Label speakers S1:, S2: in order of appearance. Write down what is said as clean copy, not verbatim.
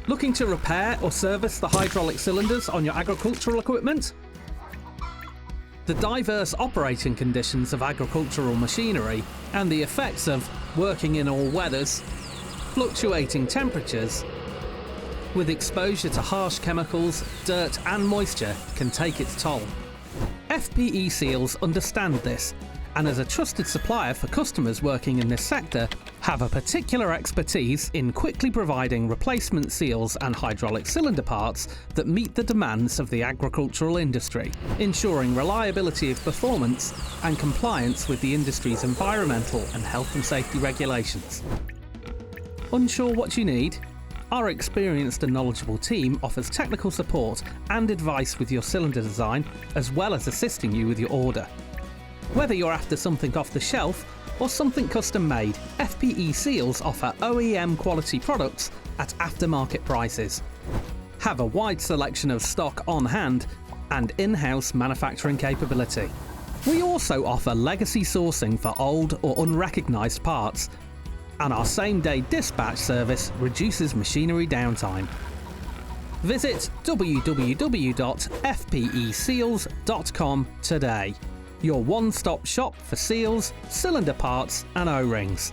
S1: Looking to repair or service the hydraulic cylinders on your agricultural equipment? The diverse operating conditions of agricultural machinery and the effects of working in all weathers, fluctuating temperatures, with exposure to harsh chemicals, dirt and moisture can take its toll. FPE Seals understand this, and as a trusted supplier for customers working in this sector, have a particular expertise in quickly providing replacement seals and hydraulic cylinder parts that meet the demands of the agricultural industry, ensuring reliability of performance and compliance with the industry's environmental and health and safety regulations. Unsure what you need? Our experienced and knowledgeable team offers technical support and advice with your cylinder design, as well as assisting you with your order. Whether you're after something off the shelf or something custom made, FPE Seals offer OEM quality products at aftermarket prices. Have a wide selection of stock on hand and in-house manufacturing capability. We also offer legacy sourcing for old or unrecognised parts, and our same-day dispatch service reduces machinery downtime. Visit www.fpeseals.com today. Your one-stop shop for seals, cylinder parts and O-rings.